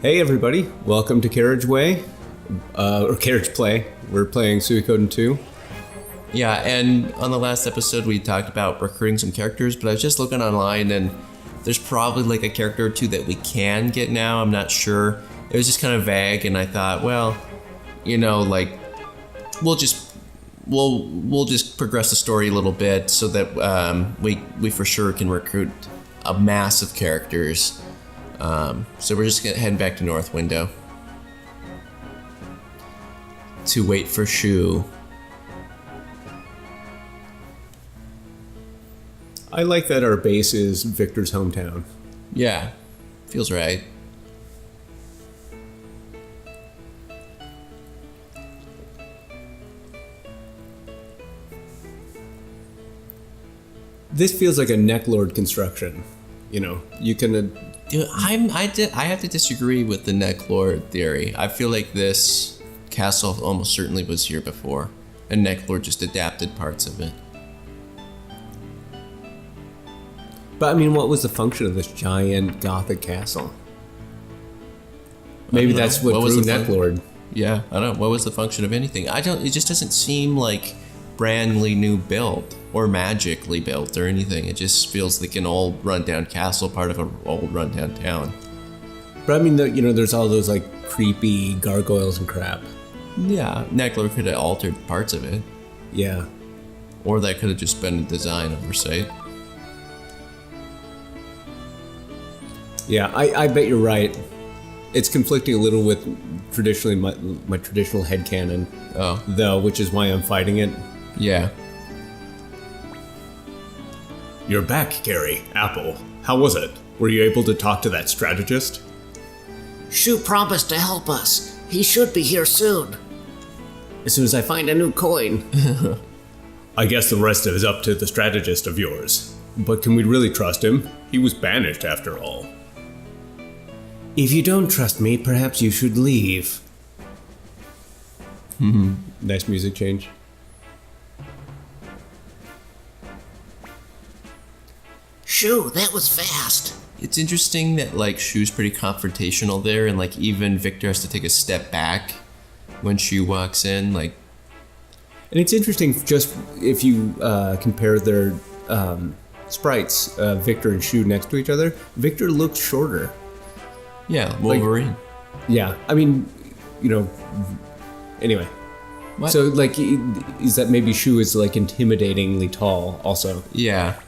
Hey everybody, welcome to Carriage Way, or Carriage Play. We're playing Suikoden 2. Yeah, and on the last episode we talked about recruiting some characters, but I was just looking online and there's probably like a character or two that we can get now. I'm not sure. It was just kind of vague, and I thought, well, like we'll just progress the story a little bit so that we for sure can recruit a mass of characters. So we're just heading back to North Window to wait for Shu. I like that our base is Victor's hometown. Yeah, feels right. This feels like a necklord construction. You can... Dude, I have to disagree with the necklord theory. I feel like this castle almost certainly was here before, and necklord just adapted parts of it. But what was the function of this giant gothic castle? Maybe that's what drew necklord. Yeah, I don't know. What was the function of anything? It just doesn't seem like brandly new built or magically built or anything. It just feels like an old rundown castle, part of an old rundown town. But there's all those like creepy gargoyles and crap. Yeah, necklord could have altered parts of it. Yeah. Or that could have just been a design oversight. Yeah, I bet you're right. It's conflicting a little with traditionally my traditional headcanon, though, which is why I'm fighting it. Yeah. You're back, Gary. Apple. How was it? Were you able to talk to that strategist? Shu promised to help us. He should be here soon. As soon as I find a new coin. I guess the rest is up to the strategist of yours. But can we really trust him? He was banished after all. If you don't trust me, perhaps you should leave. Nice music change. Shu, that was fast. It's interesting that Shu's pretty confrontational there, and even Victor has to take a step back when Shu walks in. And it's interesting just if you compare their sprites, Victor and Shu next to each other. Victor looks shorter. Yeah, Wolverine. Yeah, anyway. What? So, is that maybe Shu is, intimidatingly tall, also? Yeah.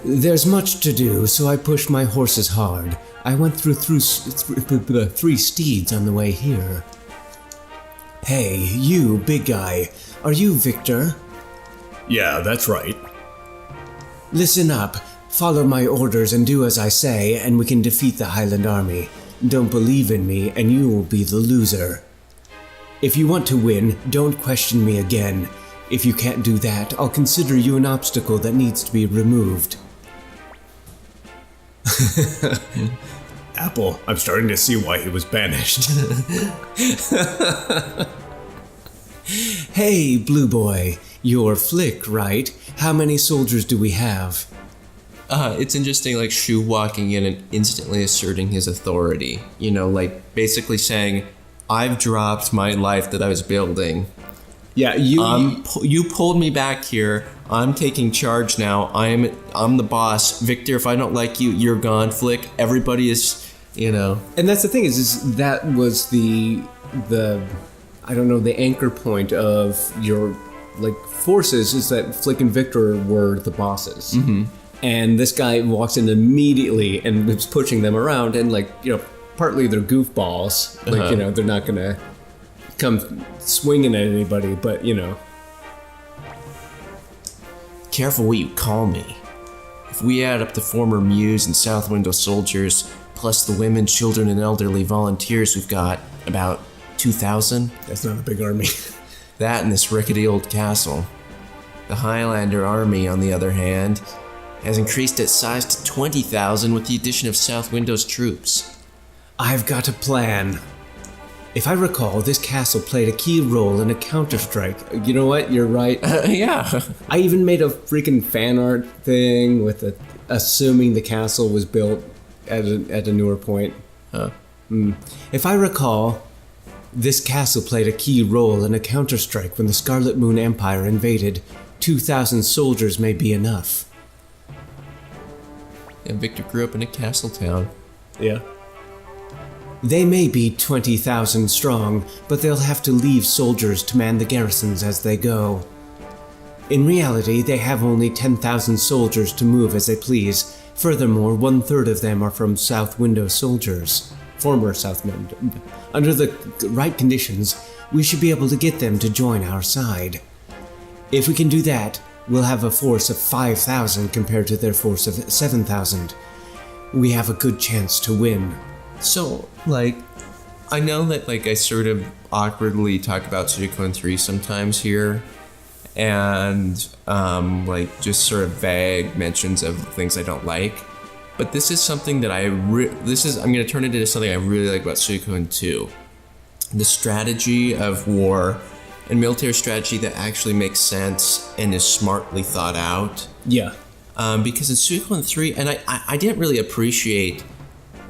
There's much to do, so I pushed my horses hard. I went through the 3 steeds on the way here. Hey, you, big guy. Are you Victor? Yeah, that's right. Listen up. Follow my orders and do as I say, and we can defeat the Highland Army. Don't believe in me, and you will be the loser. If you want to win, don't question me again. If you can't do that, I'll consider you an obstacle that needs to be removed. Apple, I'm starting to see why he was banished. Hey, Blue Boy, you're Flick, right? How many soldiers do we have? It's interesting, Shu walking in and instantly asserting his authority. Basically saying, I've dropped my life that I was building. Yeah, you pulled me back here. I'm taking charge now. I'm the boss. Victor, if I don't like you, you're gone. Flick, everybody is, And that's the thing is that was the I don't know, the anchor point of your forces is that Flick and Victor were the bosses. Mm-hmm. And this guy walks in immediately and is pushing them around, and partly they're goofballs. They're not gonna come swinging at anybody, but Careful what you call me. If we add up the former Muse and South Window soldiers, plus the women, children, and elderly volunteers, we've got about 2,000. That's not a big army. That and this rickety old castle. The Highlander army, on the other hand, has increased its size to 20,000 with the addition of South Window's troops. I've got a plan. If I recall, this castle played a key role in a Counter-Strike. You know what? You're right. Yeah. I even made a freaking fan art thing with assuming the castle was built at a newer point. If I recall, this castle played a key role in a counterstrike when the Scarlet Moon Empire invaded. 2,000 soldiers may be enough. And Victor grew up in a castle town. Yeah. They may be 20,000 strong, but they'll have to leave soldiers to man the garrisons as they go. In reality, they have only 10,000 soldiers to move as they please. Furthermore, 1/3 of them are from South Window soldiers. Former South Window. Under the right conditions, we should be able to get them to join our side. If we can do that, we'll have a force of 5,000 compared to their force of 7,000. We have a good chance to win. So, like, I know that, like, I sort of awkwardly talk about Suikoden 3 sometimes here, and, like, just sort of vague mentions of things I don't like. But this is something that I'm going to turn it into something I really like about Suikoden 2. The strategy of war and military strategy that actually makes sense and is smartly thought out. Yeah. Because in Suikoden 3, and I didn't really appreciate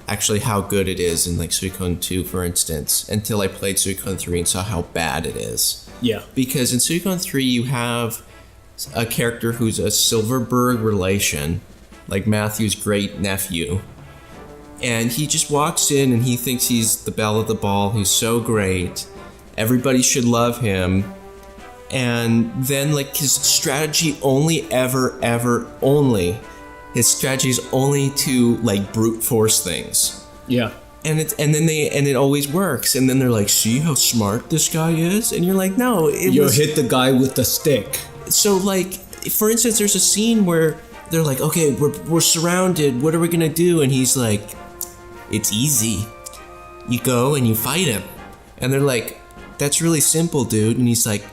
actually how good it is in like Suikoden 2, for instance, until I played Suikoden 3 and saw how bad it is. Yeah. Because in Suikoden 3, you have a character who's a Silverberg relation, like Matthew's great nephew. And he just walks in and he thinks he's the belle of the ball. He's so great. Everybody should love him. And then, like, his strategy his strategy is only to, like, brute force things. Yeah. And it always works. And then they're like, see how smart this guy is? And you're like, no, You hit the guy with the stick. So, like, for instance, there's a scene where they're like, okay, we're surrounded. What are we gonna do? And he's like, it's easy. You go and you fight him. And they're like, that's really simple, dude. And he's like,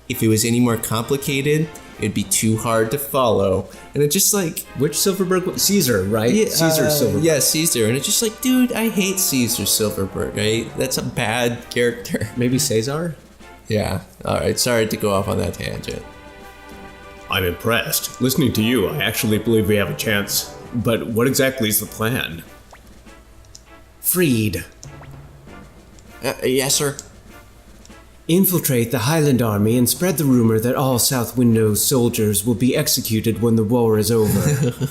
if it was any more complicated, it'd be too hard to follow. And it's just like, Which Silverberg? Caesar, right? yeah, Caesar Silverberg. Yeah, Caesar. And it's just like, dude, I hate Caesar Silverberg, right? That's a bad character. Maybe Caesar? Yeah. All right. Sorry to go off on that tangent. I'm impressed. Listening to you, I actually believe we have a chance. But what exactly is the plan? Freed. Yes, sir. Infiltrate the Highland Army and spread the rumor that all South Window soldiers will be executed when the war is over.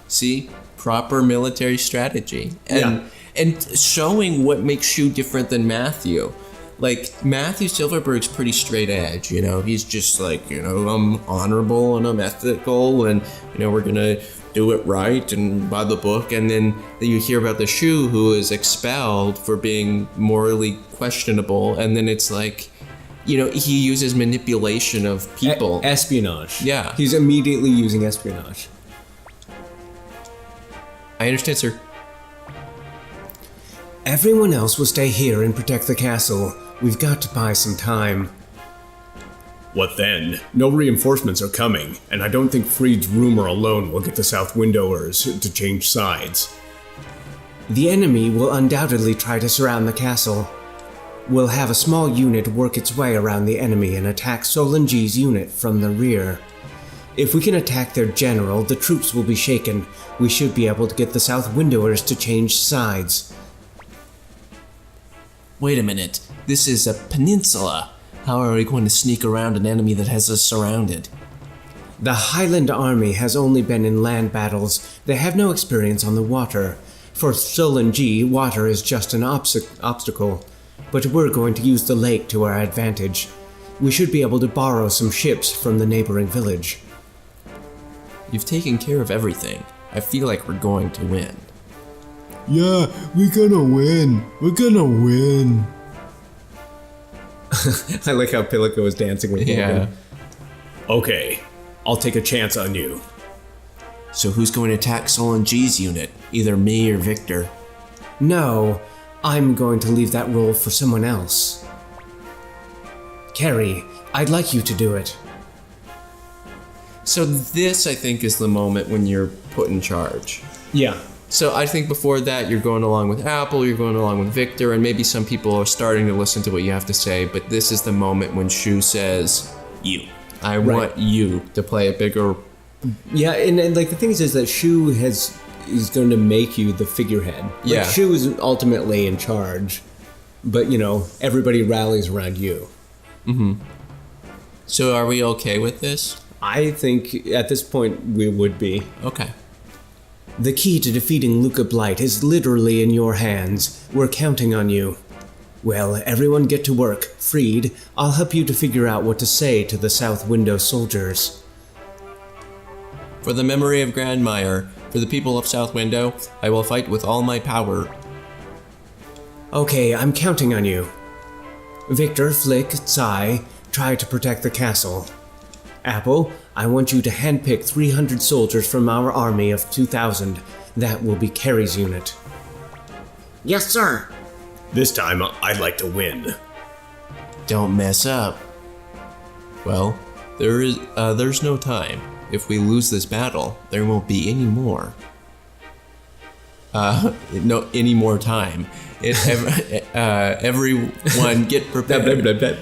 See? Proper military strategy. Yeah. And showing what makes you different than Matthew. Like, Matthew Silverberg's pretty straight edge, you know? He's just like, you know, I'm honorable and I'm ethical and, you know, we're gonna do it right and by the book. And then you hear about the Shu who is expelled for being morally questionable. And then it's like, you know, he uses manipulation of people. Espionage. Yeah. He's immediately using espionage. I understand, sir. Everyone else will stay here and protect the castle. We've got to buy some time. What then? No reinforcements are coming, and I don't think Freed's rumor alone will get the South Windowers to change sides. The enemy will undoubtedly try to surround the castle. We'll have a small unit work its way around the enemy and attack Solange's unit from the rear. If we can attack their general, the troops will be shaken. We should be able to get the South Windowers to change sides. Wait a minute. This is a peninsula. How are we going to sneak around an enemy that has us surrounded? The Highland Army has only been in land battles. They have no experience on the water. For Solange, water is just an obstacle. But we're going to use the lake to our advantage. We should be able to borrow some ships from the neighboring village. You've taken care of everything. I feel like we're going to win. Yeah, we're gonna win. We're gonna win. I like how Pilico is dancing with Yeah. Morgan. Okay, I'll take a chance on you. So who's going to attack Solange's unit? Either me or Victor. No, I'm going to leave that role for someone else. Carrie, I'd like you to do it. So this, I think, is the moment when you're put in charge. Yeah. So I think before that, you're going along with Apple, you're going along with Victor, and maybe some people are starting to listen to what you have to say, but this is the moment when Shu says, you. I want you to play a bigger... Yeah, and like the thing is that Shu is going to make you the figurehead. Yeah. Shu is ultimately in charge, but everybody rallies around you. So are we okay with this? I think at this point we would be. Okay. The key to defeating Luca Blight is literally in your hands. We're counting on you. Well, everyone get to work. Freed, I'll help you to figure out what to say to the South Window soldiers. For the memory of Grandmire, for the people of South Window, I will fight with all my power. Okay, I'm counting on you. Victor, Flick, Tsai, try to protect the castle. Apple, I want you to handpick 300 soldiers from our army of 2,000. That will be Carrie's unit. Yes, sir. This time, I'd like to win. Don't mess up. Well, there's no time. If we lose this battle, there won't be any more. No, any more time. Everyone get prepared.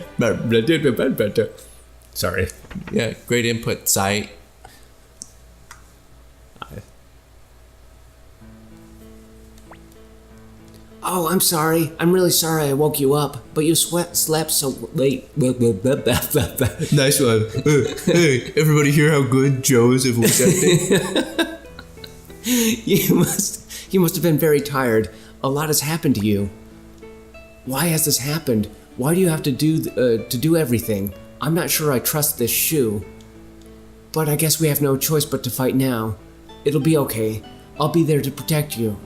Sorry. Yeah, great input, Sai. Oh, I'm sorry. I'm really sorry I woke you up, but you slept so late. Nice one. Hey, everybody hear how good Joe is at voice acting? You must have been very tired. A lot has happened to you. Why has this happened? Why do you have to do everything? I'm not sure I trust this Shu. But I guess we have no choice but to fight now. It'll be okay. I'll be there to protect you.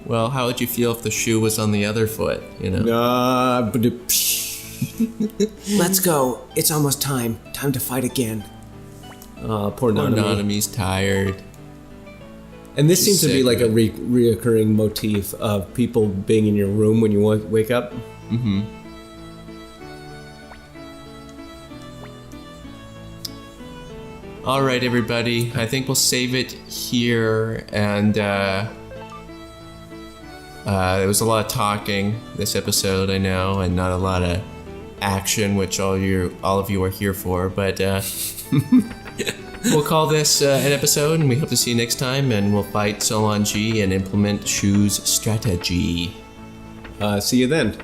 Well, how would you feel if the shoe was on the other foot, Let's go. It's almost time. Time to fight again. Poor Poor Nanami. Nanami's tired. And this She's seems to be sick, like a right? reoccurring motif of people being in your room when you wake up. Mm-hmm. All right, everybody. I think we'll save it here. And there was a lot of talking this episode, I know, and not a lot of action, which all of you are here for. But we'll call this an episode, and we hope to see you next time. And we'll fight Solon G and implement Shu's strategy. See you then.